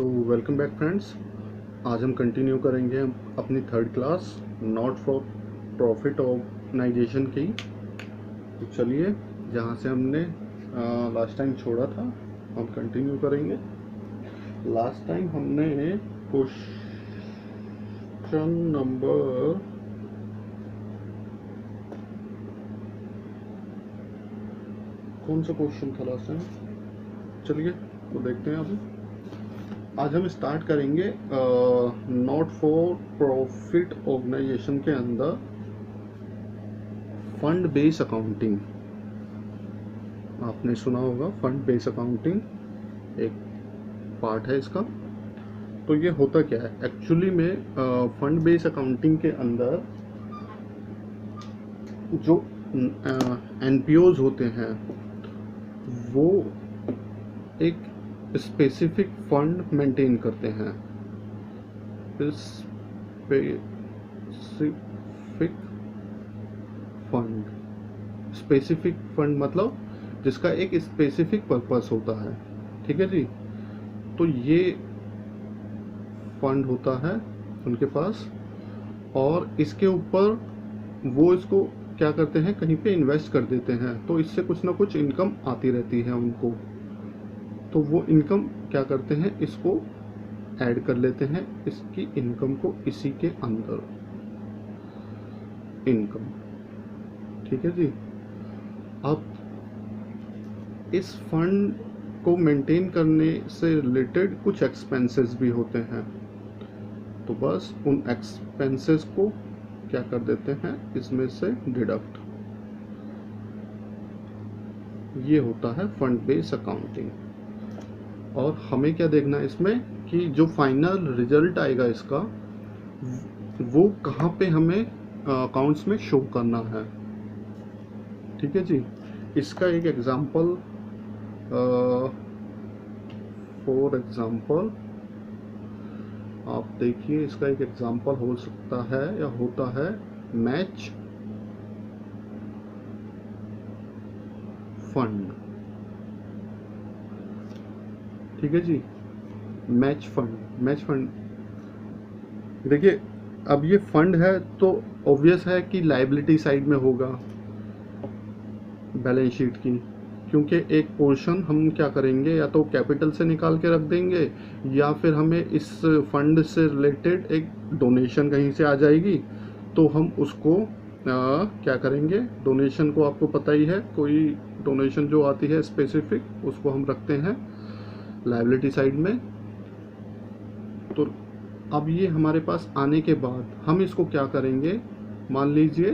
तो welcome back friends. आज हम कंटिन्यू करेंगे हम अपनी third class not for profit organisation की। तो चलिए, जहाँ से हमने लास्ट टाइम छोड़ा था हम कंटिन्यू करेंगे। लास्ट टाइम हमने क्वेश्चन नंबर कौन सा क्वेश्चन था लास्ट टाइम, चलिए वो देखते हैं। अभी आज हम स्टार्ट करेंगे नॉट फॉर प्रॉफिट ऑर्गेनाइजेशन के अंदर फंड बेस अकाउंटिंग। आपने सुना होगा फंड बेस अकाउंटिंग एक पार्ट है इसका। तो ये होता क्या है एक्चुअली में, फंड बेस अकाउंटिंग के अंदर जो एनपीओज होते हैं वो एक स्पेसिफिक फंड मेंटेन करते हैं। स्पेसिफिक फंड मतलब जिसका एक स्पेसिफिक पर्पस होता है, ठीक है जी। तो ये फंड होता है उनके पास, और इसके ऊपर वो इसको क्या करते हैं, कहीं पे इन्वेस्ट कर देते हैं, तो इससे कुछ ना कुछ इनकम आती रहती है उनको। तो वो इनकम क्या करते हैं, इसको ऐड कर लेते हैं, इसकी इनकम को इसी के अंदर इनकम, ठीक है जी। अब इस फंड को मेंटेन करने से रिलेटेड कुछ एक्सपेंसेस भी होते हैं, तो बस उन एक्सपेंसेस को क्या कर देते हैं, इसमें से डिडक्ट। ये होता है फंड बेस अकाउंटिंग। और हमें क्या देखना है इसमें कि जो फाइनल रिजल्ट आएगा इसका वो कहाँ पे हमें अकाउंट्स में शो करना है, ठीक है जी। इसका एक एग्जांपल, फॉर एग्जांपल आप देखिए, इसका एक एग्जांपल हो सकता है या होता है मैच फंड, ठीक है जी। मैच फंड देखिए, अब ये फंड है तो ऑब्वियस है कि लायबिलिटी साइड में होगा बैलेंस शीट की, क्योंकि एक पोर्शन हम क्या करेंगे, या तो कैपिटल से निकाल के रख देंगे, या फिर हमें इस फंड से रिलेटेड एक डोनेशन कहीं से आ जाएगी, तो हम उसको क्या करेंगे, डोनेशन को आपको पता ही है, कोई डोनेशन जो आती है स्पेसिफिक, उसको हम रखते हैं लायबिलिटी साइड में। तो अब ये हमारे पास आने के बाद हम इसको क्या करेंगे, मान लीजिए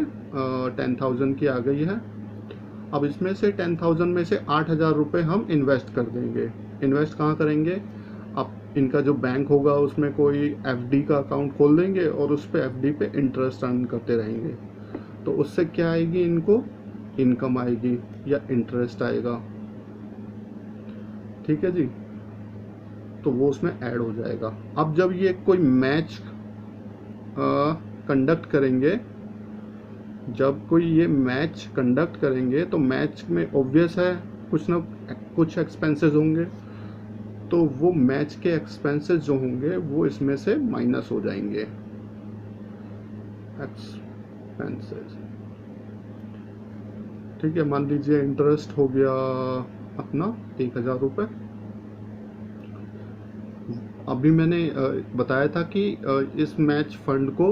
10,000 की आ गई है। अब इसमें से 10,000 में से 8,000 रुपये हम इन्वेस्ट कर देंगे। इन्वेस्ट कहाँ करेंगे, अब इनका जो बैंक होगा उसमें कोई एफडी का अकाउंट खोल देंगे और उस पर एफडी पे इंटरेस्ट अर्न करते रहेंगे। तो उससे क्या आएगी, इनको इनकम आएगी या इंटरेस्ट आएगा, ठीक है जी। तो वो उसमें ऐड हो जाएगा। अब जब ये कोई मैच कंडक्ट करेंगे, जब कोई ये मैच कंडक्ट करेंगे तो मैच में ऑब्वियस है कुछ ना कुछ एक्सपेंसेस होंगे, तो वो मैच के एक्सपेंसेस जो होंगे वो इसमें से माइनस हो जाएंगे, एक्सपेंसेस, ठीक है। मान लीजिए इंटरेस्ट हो गया अपना 1,000 रुपये। अभी मैंने बताया था कि इस मैच फंड को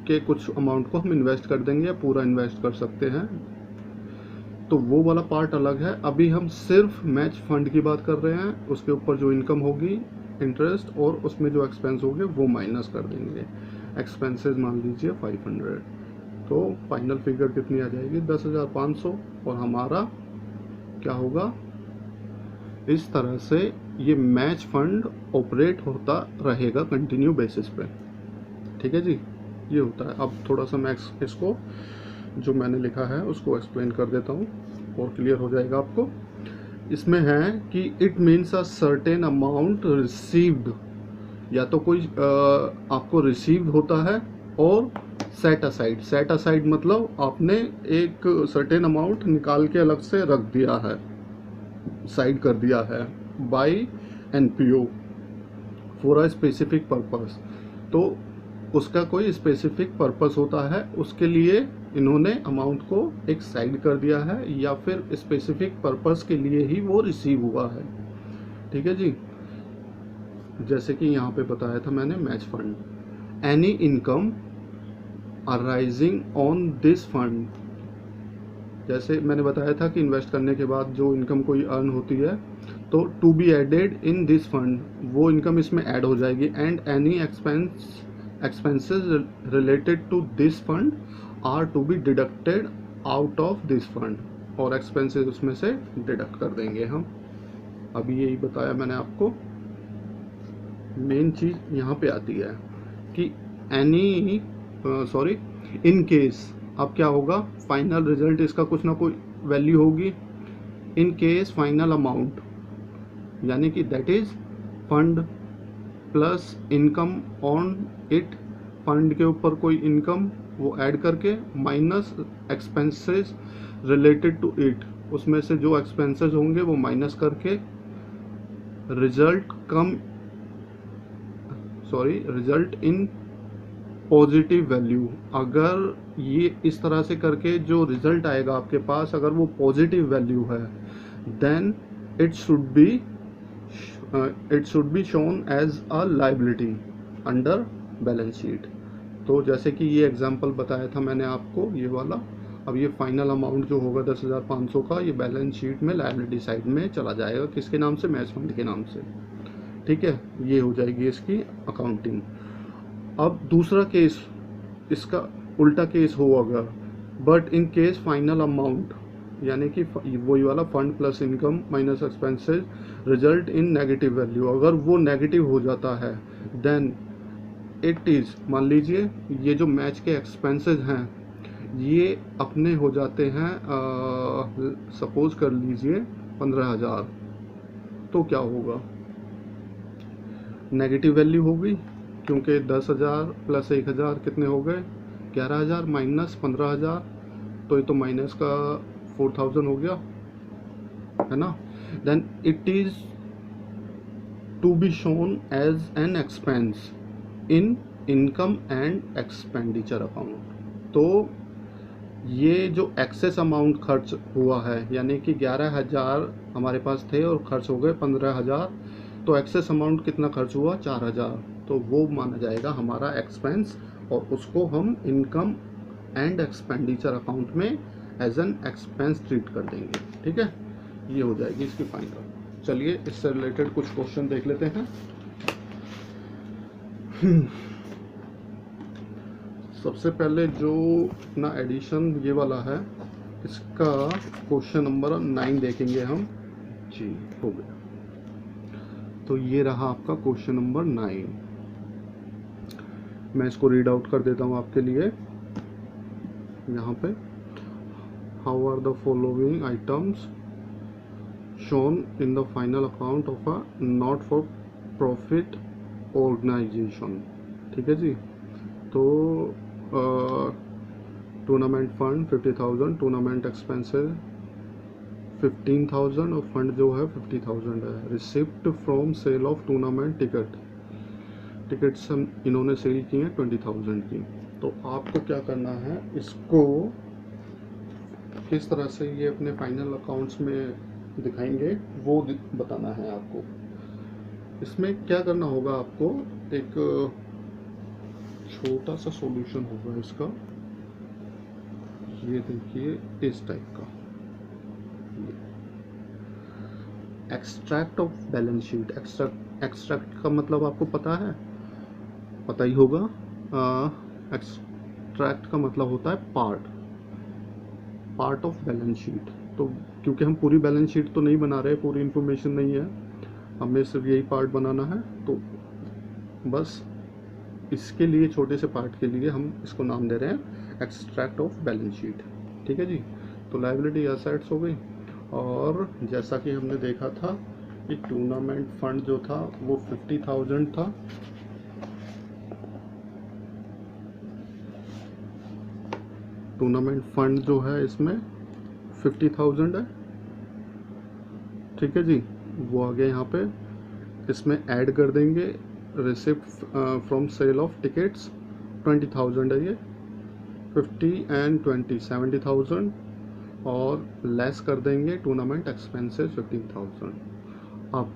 के कुछ अमाउंट को हम इन्वेस्ट कर देंगे या पूरा इन्वेस्ट कर सकते हैं, तो वो वाला पार्ट अलग है। अभी हम सिर्फ मैच फंड की बात कर रहे हैं, उसके ऊपर जो इनकम होगी इंटरेस्ट, और उसमें जो एक्सपेंस होंगे वो माइनस कर देंगे। एक्सपेंसेस मान लीजिए 500, तो फाइनल फिगर कितनी आ जाएगी, 10,500। और हमारा क्या होगा, इस तरह से ये मैच फंड ऑपरेट होता रहेगा कंटिन्यू बेसिस पे, ठीक है जी। ये होता है। अब थोड़ा सा मैं इसको जो मैंने लिखा है उसको एक्सप्लेन कर देता हूँ और क्लियर हो जाएगा आपको। इसमें है कि it means a certain amount received, या तो कोई आपको रिसीव्ड होता है, और सेट असाइड मतलब आपने एक सर्टेन अमाउंट निकाल के अलग से रख दिया है, साइड कर दिया है by NPO, for a specific purpose. तो उसका कोई स्पेसिफिक पर्पस होता है, उसके लिए इन्होंने अमाउंट को एक साइड कर दिया है, या फिर स्पेसिफिक पर्पस के लिए ही वो रिसीव हुआ है। ठीक है जी। जैसे कि यहाँ पे बताया था मैंने match fund, any income arising on this fund. जैसे मैंने बताया था कि इन्वेस्ट करने के बाद जो इनकम कोई अर्न होती है, तो to be added in this fund, वो इनकम इसमें ऐड हो जाएगी। And any expenses related to this fund are to be deducted out of this fund, और एक्सपेंसेस उसमें से डिडक्ट कर देंगे हम। अभी यही बताया मैंने आपको। मेन चीज़ यहाँ पे आती है कि एनी इन केस, अब क्या होगा, फाइनल रिजल्ट इसका कुछ ना कोई वैल्यू होगी। इन केस फाइनल अमाउंट, यानी कि that is fund plus income on it, fund के ऊपर कोई इनकम वो ऐड करके minus expenses related to it, उसमें से जो एक्सपेंसेस होंगे वो माइनस करके रिजल्ट इन पॉजिटिव वैल्यू। अगर ये इस तरह से करके जो रिजल्ट आएगा आपके पास, अगर वो पॉजिटिव वैल्यू है, then it should be shown as a liability under balance sheet. तो जैसे कि ये एग्जांपल बताया था मैंने आपको, ये वाला। अब ये फाइनल अमाउंट जो होगा 10,500 का, ये बैलेंस शीट में लायबिलिटी साइड में चला जाएगा। किसके नाम से? मैच फंड के नाम से। ठीक है, ये हो जाएगी इसकी अकाउंटिंग। अब दूसरा केस, इसका उल्टा केस हो अगर, but in case final amount, यानी कि वही वाला fund plus income minus expenses result in negative value, अगर वो नेगेटिव हो जाता है, देन इट इज़, मान लीजिए ये जो मैच के एक्सपेंसेस हैं ये अपने हो जाते हैं, सपोज कर लीजिए 15,000, तो क्या होगा, नेगेटिव वैल्यू होगी, क्योंकि 10,000 प्लस 1,000 कितने हो गए, 11,000 माइनस 15,000, तो ये तो माइनस का 4,000 हो गया, है ना। Then it is to be shown as an expense in income and expenditure account. तो ये जो एक्सेस अमाउंट खर्च हुआ है, यानी कि 11,000 हमारे पास थे और खर्च हो गए 15,000, तो एक्सेस अमाउंट कितना खर्च हुआ, 4,000, तो वो माना जाएगा हमारा एक्सपेंस, और उसको हम इनकम एंड एक्सपेंडिचर अकाउंट में एज एन एक्सपेंस ट्रीट कर देंगे। ठीक है, ये हो जाएगी इसकी फाइनल। चलिए इससे रिलेटेड कुछ क्वेश्चन देख लेते हैं। सबसे पहले जो अपना एडिशन ये वाला है, इसका क्वेश्चन नंबर 9 देखेंगे हम जी। हो गया, तो ये रहा आपका क्वेश्चन नंबर 9। मैं इसको रीड आउट कर देता हूँ आपके लिए यहाँ पे। How are the following items shown in the final account of a not for profit organisation. ठीक है जी। तो टूर्नामेंट फंड 50,000, टूर्नामेंट एक्सपेंसेस 15,000 और फंड जो है 50,000 है। Receipt from sale of tournament tickets हम इन्होंने सेल किए हैं 20,000 की। तो आपको क्या करना है, इसको किस तरह से ये अपने फाइनल अकाउंट्स में दिखाएंगे वो बताना है आपको। इसमें क्या करना होगा आपको, एक छोटा सा सॉल्यूशन होगा इसका, ये देखिए इस टाइप का, extract of balance sheet. Extract का मतलब आपको पता है, पता ही होगा। एक्सट्रैक्ट का मतलब होता है पार्ट ऑफ बैलेंस शीट। तो क्योंकि हम पूरी बैलेंस शीट तो नहीं बना रहे, पूरी इन्फॉर्मेशन नहीं है, हमें सिर्फ यही पार्ट बनाना है, तो बस इसके लिए, छोटे से पार्ट के लिए हम इसको नाम दे रहे हैं एक्सट्रैक्ट ऑफ बैलेंस शीट। ठीक है जी। तो लायबिलिटी एसेट्स हो गई, और जैसा कि हमने देखा था कि टूर्नामेंट फंड जो था वो 50,000 था, टूर्नामेंट फंड जो है इसमें 50,000 है। ठीक है जी, वो आगे यहाँ पे इसमें ऐड कर देंगे receipt from sale of tickets 20,000 है ये, 50 एंड 20 70,000, और लेस कर देंगे टूर्नामेंट एक्सपेंसेस 15,000। अब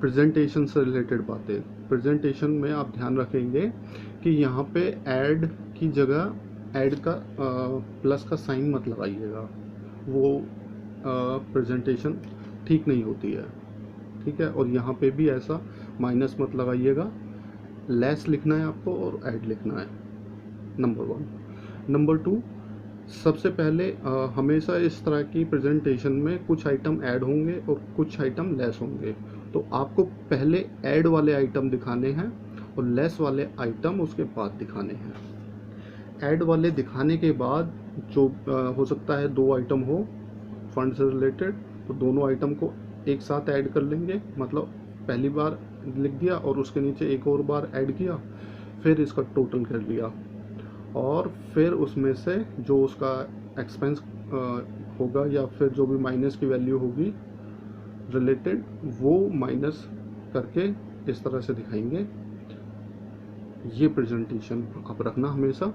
प्रेजेंटेशन से रिलेटेड बातें, प्रेजेंटेशन में आप ध्यान रखेंगे कि यहाँ पे ऐड की जगह ऐड का प्लस का साइन मत लगाइएगा, वो प्रेजेंटेशन ठीक नहीं होती है, ठीक है। और यहाँ पे भी ऐसा माइनस मत लगाइएगा, लेस लिखना है आपको और ऐड लिखना है, नंबर 1। नंबर 2, सबसे पहले हमेशा इस तरह की प्रेजेंटेशन में कुछ आइटम ऐड होंगे और कुछ आइटम लेस होंगे, तो आपको पहले ऐड वाले आइटम दिखाने हैं और लेस वाले आइटम उसके बाद दिखाने हैं। ऐड वाले दिखाने के बाद जो हो सकता है 2 आइटम हो फंड से रिलेटेड, तो दोनों आइटम को एक साथ ऐड कर लेंगे, मतलब पहली बार लिख दिया और उसके नीचे एक और बार ऐड किया, फिर इसका टोटल कर लिया, और फिर उसमें से जो उसका एक्सपेंस होगा या फिर जो भी माइनस की वैल्यू होगी रिलेटेड, वो माइनस करके इस तरह से दिखाएंगे। ये प्रेजेंटेशन आप रखना हमेशा,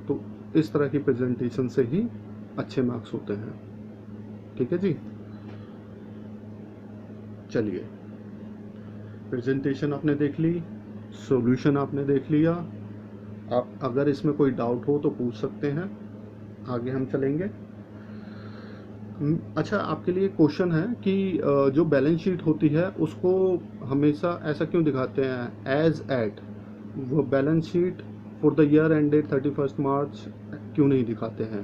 तो इस तरह की प्रेजेंटेशन से ही अच्छे मार्क्स होते हैं, ठीक है जी। चलिए, प्रेजेंटेशन आपने देख ली, सॉल्यूशन आपने देख लिया। आप अगर इसमें कोई डाउट हो तो पूछ सकते हैं, आगे हम चलेंगे। अच्छा, आपके लिए क्वेश्चन है कि जो बैलेंस शीट होती है उसको हमेशा ऐसा क्यों दिखाते हैं एज एट, वो balance sheet for the year ended 31 मार्च क्यों नहीं दिखाते हैं?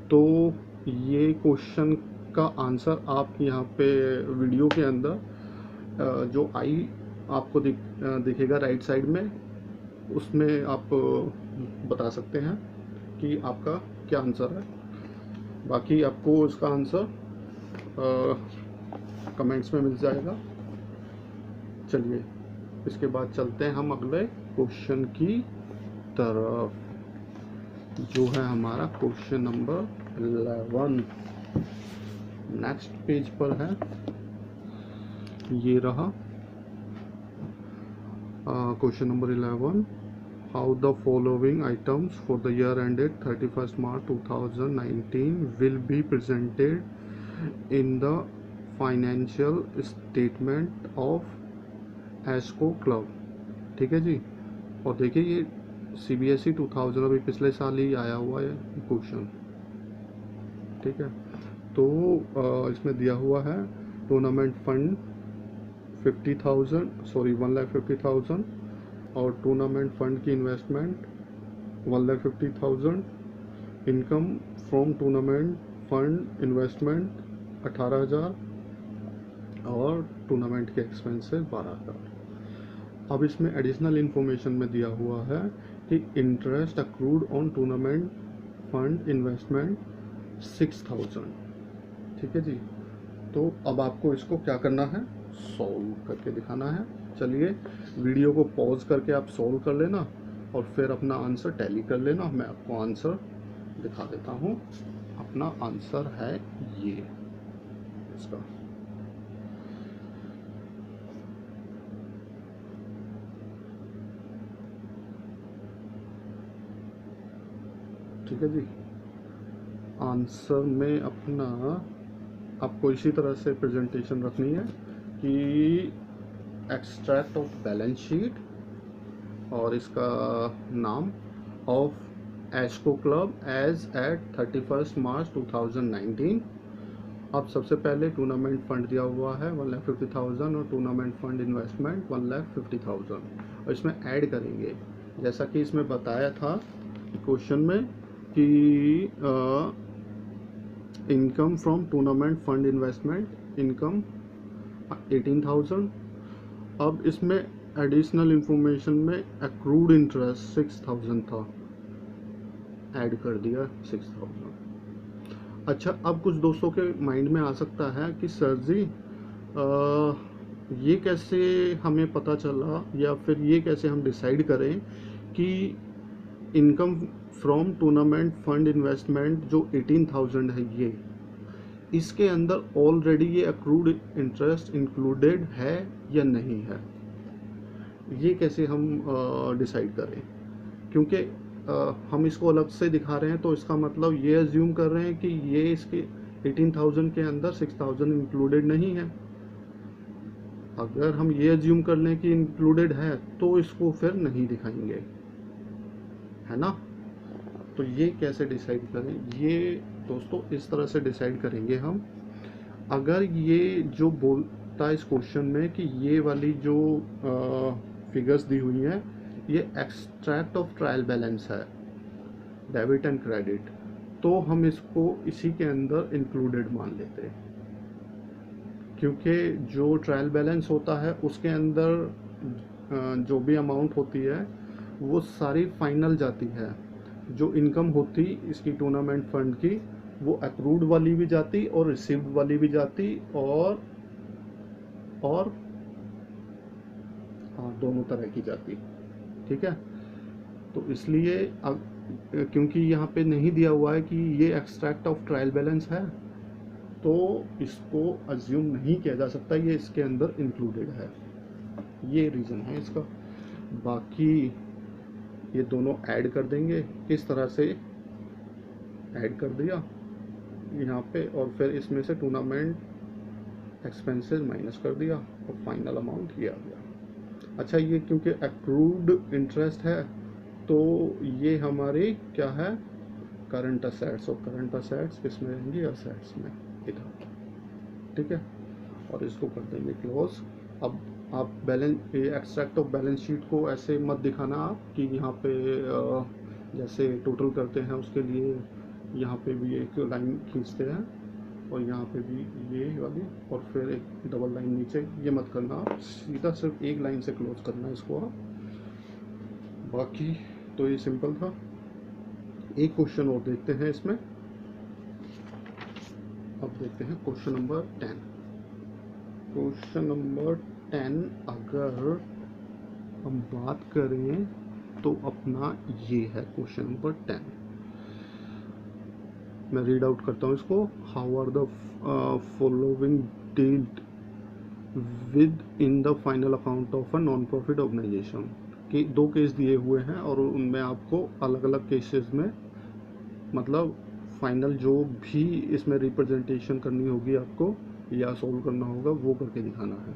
तो ये क्वेश्चन का आंसर आप यहाँ पे वीडियो के अंदर जो आई आपको दिखेगा राइट साइड में, उसमें आप बता सकते हैं कि आपका क्या आंसर है। बाकी आपको इसका आंसर कमेंट्स में मिल जाएगा। चलिए, इसके बाद चलते हैं हम अगले क्वेश्चन की तरफ, जो है हमारा क्वेश्चन नंबर 11। नेक्स्ट पेज पर है, ये रहा question number 11। How the following items for the year ended 31st March 2019 will be presented in the financial statement of ASCO Club? ठीक है जी। और देखिए, ये CBSE 2000 अभी पिछले साल ही आया हुआ है क्वेश्चन, ठीक है। तो इसमें दिया हुआ है टूर्नामेंट फंड 1,50,000 और टूर्नामेंट फंड की investment 1,50,000, income from tournament fund investment 18,000 और टूर्नामेंट के एक्सपेंसेस 12,000। अब इसमें एडिशनल इन्फॉर्मेशन में दिया हुआ है कि interest accrued on tournament fund investment 6,000, ठीक है जी। तो अब आपको इसको क्या करना है, सॉल्व करके दिखाना है। चलिए, वीडियो को पॉज करके आप सॉल्व कर लेना और फिर अपना आंसर टैली कर लेना। मैं आपको आंसर दिखा देता हूँ। अपना आंसर है ये इसका, ठीक है जी। आंसर में अपना आपको इसी तरह से प्रेजेंटेशन रखनी है कि एक्सट्रैक्ट ऑफ बैलेंस शीट और इसका नाम ऑफ एस्को क्लब एज एट 31 मार्च 2019। अब सबसे पहले टूर्नामेंट फंड दिया हुआ है 1,50,000 और टूर्नामेंट फंड इन्वेस्टमेंट 1,50,000, और इसमें ऐड करेंगे जैसा कि इसमें बताया था क्वेश्चन में कि income from tournament fund investment income 18,000। अब इसमें एडिशनल इंफॉर्मेशन में एक्रूड इंटरेस्ट 6,000 था, ऐड कर दिया 6,000। अच्छा, अब कुछ दोस्तों के माइंड में आ सकता है कि सर जी ये कैसे हमें पता चला या फिर ये कैसे हम डिसाइड करें कि income from tournament fund investment जो 18,000 है ये, इसके अंदर ऑलरेडी ये अक्रूड इंटरेस्ट इंक्लूडेड है या नहीं है। ये कैसे हम डिसाइड करें, क्योंकि हम इसको अलग से दिखा रहे हैं तो इसका मतलब ये एज्यूम कर रहे हैं कि ये इसके 18,000 के अंदर 6,000 इंक्लूडेड नहीं है। अगर हम ये एज्यूम कर लें कि इंक्लूडेड है तो इसको फिर नहीं दिखाएंगे, है ना। तो ये कैसे डिसाइड करें, ये दोस्तों इस तरह से डिसाइड करेंगे हम। अगर ये जो बोलता है इस क्वेश्चन में कि ये वाली जो फिगर्स दी हुई हैं ये एक्सट्रैक्ट ऑफ ट्रायल बैलेंस है, डेबिट एंड क्रेडिट, तो हम इसको इसी के अंदर इंक्लूडेड मान लेते हैं, क्योंकि जो ट्रायल बैलेंस होता है उसके अंदर जो भी अमाउंट होती है वो सारी फाइनल जाती है। जो इनकम होती इसकी टूर्नामेंट फंड की वो अक्रूड वाली भी जाती और रिसीव्ड वाली भी जाती, और हाँ दोनों तरह की जाती, ठीक है। तो इसलिए क्योंकि यहाँ पे नहीं दिया हुआ है कि ये एक्सट्रैक्ट ऑफ ट्रायल बैलेंस है तो इसको अज्यूम नहीं किया जा सकता ये इसके अंदर इंक्लूडेड है, ये रीज़न है इसका। बाकी ये दोनों ऐड कर देंगे, किस तरह से ऐड कर दिया यहाँ पे, और फिर इसमें से टूर्नामेंट एक्सपेंसेस माइनस कर दिया और फाइनल अमाउंट ये आ गया। अच्छा, ये क्योंकि अक्रूड इंटरेस्ट है तो ये हमारी क्या है, करंट असेट्स, और करंट असेट्स किस में रहेंगी, असेट्स में इधर, ठीक है। और इसको कर देंगे क्लोज। अब आप balance extract of balance sheet को ऐसे मत दिखाना आप कि यहाँ पे जैसे टोटल करते हैं उसके लिए यहाँ पे भी एक लाइन खींचते हैं और यहाँ पे भी ये वाली और फिर एक डबल लाइन नीचे, ये मत करना आप, सीधा सिर्फ एक लाइन से क्लोज करना है इसको आप। बाकी तो ये सिंपल था। एक क्वेश्चन और देखते हैं इसमें, अब देखते हैं क्वेश्चन नंबर 10। क्वेश्चन नंबर 10 अगर हम बात करें तो अपना ये है क्वेश्चन नंबर 10। मैं रीड आउट करता हूँ इसको। How are the following dealt with in the final account of a non profit organisation. कि दो केस दिए हुए हैं और उनमें आपको अलग अलग केसेस में मतलब फाइनल जो भी इसमें रिप्रेजेंटेशन करनी होगी आपको या सॉल्व करना होगा वो करके दिखाना है।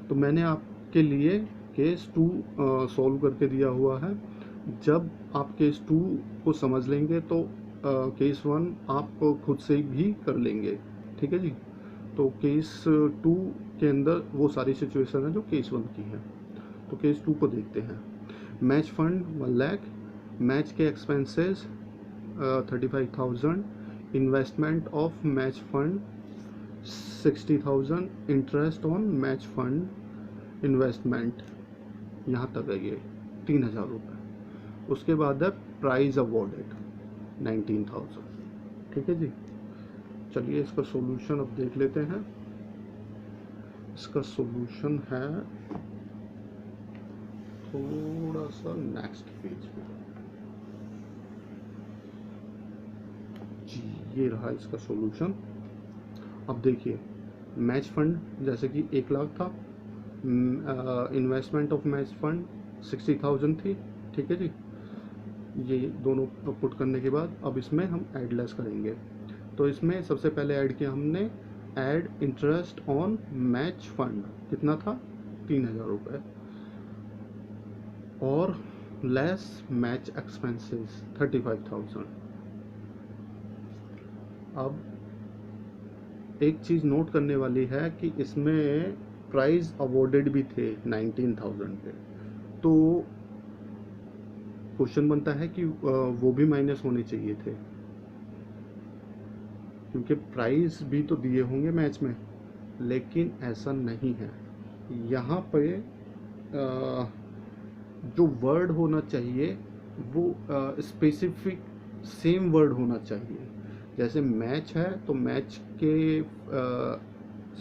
तो मैंने आपके लिए केस 2 सॉल्व करके दिया हुआ है। जब आप केस 2 को समझ लेंगे तो केस 1 आप खुद से भी कर लेंगे, ठीक है जी। तो केस 2 के अंदर वो सारी सिचुएशन है जो केस 1 की है। तो केस 2 को देखते हैं। मैच फंड 1 लाख, मैच के expenses 35,000, investment of match fund 60,000, interest on match fund investment, यहाँ तक है ये 3,000 रुपये। उसके बाद है प्राइज अवॉर्डेड 19,000, ठीक है जी। चलिए इसका सॉल्यूशन अब देख लेते हैं। इसका सॉल्यूशन है थोड़ा सा नेक्स्ट पेज पे जी, ये रहा इसका सॉल्यूशन। अब देखिए मैच फंड जैसे कि 1 लाख था, इन्वेस्टमेंट ऑफ मैच फंड 60,000 थी, ठीक है जी। ये दोनों पुट करने के बाद अब इसमें हम ऐड लेस करेंगे। तो इसमें सबसे पहले ऐड किया हमने add interest on match fund, कितना था 3,000 रुपये, और लेस मैच एक्सपेंसेस 35,000। अब एक चीज़ नोट करने वाली है कि इसमें प्राइज अवॉर्डेड भी थे 19,000 पे, तो क्वेश्चन बनता है कि वो भी माइनस होने चाहिए थे, क्योंकि प्राइस भी तो दिए होंगे मैच में, लेकिन ऐसा नहीं है। यहाँ पे जो वर्ड होना चाहिए वो स्पेसिफिक सेम वर्ड होना चाहिए। जैसे मैच है तो मैच के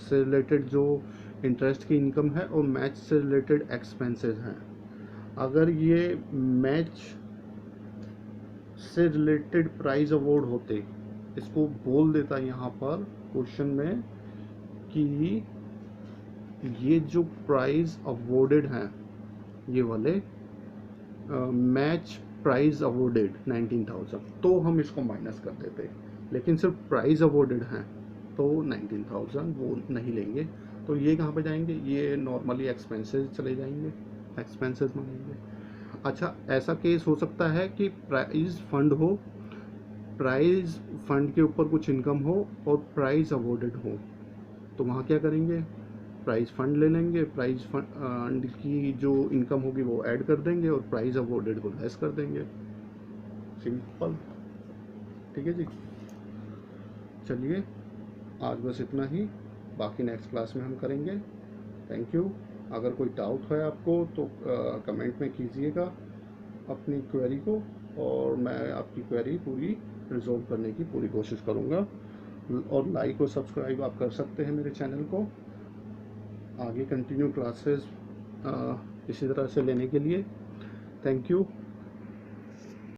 से रिलेटेड जो इंटरेस्ट की इनकम है और मैच से रिलेटेड एक्सपेंसेस हैं। अगर ये मैच से रिलेटेड प्राइज अवार्ड होते, इसको बोल देता यहाँ पर क्वेश्चन में कि ये जो प्राइज अवॉर्डेड हैं ये वाले मैच प्राइज अवॉर्डेड 19,000, तो हम इसको माइनस कर देते, लेकिन सिर्फ प्राइज अवॉर्डेड हैं तो 19,000 वो नहीं लेंगे। तो ये कहाँ पे जाएंगे, ये नॉर्मली एक्सपेंसेस चले जाएंगे, एक्सपेंसेस मांगेंगे। अच्छा, ऐसा केस हो सकता है कि प्राइज फंड हो, प्राइज फंड के ऊपर कुछ इनकम हो और प्राइज अवॉर्डेड हो, तो वहाँ क्या करेंगे, प्राइज फंड ले लेंगे, प्राइज फंड की जो इनकम होगी वो ऐड कर देंगे और प्राइज अवॉर्डेड को लेस कर देंगे, सिंपल। ठीक है जी, चलिए आज बस इतना ही, बाकी नेक्स्ट क्लास में हम करेंगे। Thank you. अगर कोई डाउट है आपको तो कमेंट में कीजिएगा अपनी क्वेरी को, और मैं आपकी क्वेरी पूरी रिजॉल्व करने की पूरी कोशिश करूँगा। और लाइक और सब्सक्राइब आप कर सकते हैं मेरे चैनल को, आगे कंटिन्यू क्लासेस इसी तरह से लेने के लिए। Thank you.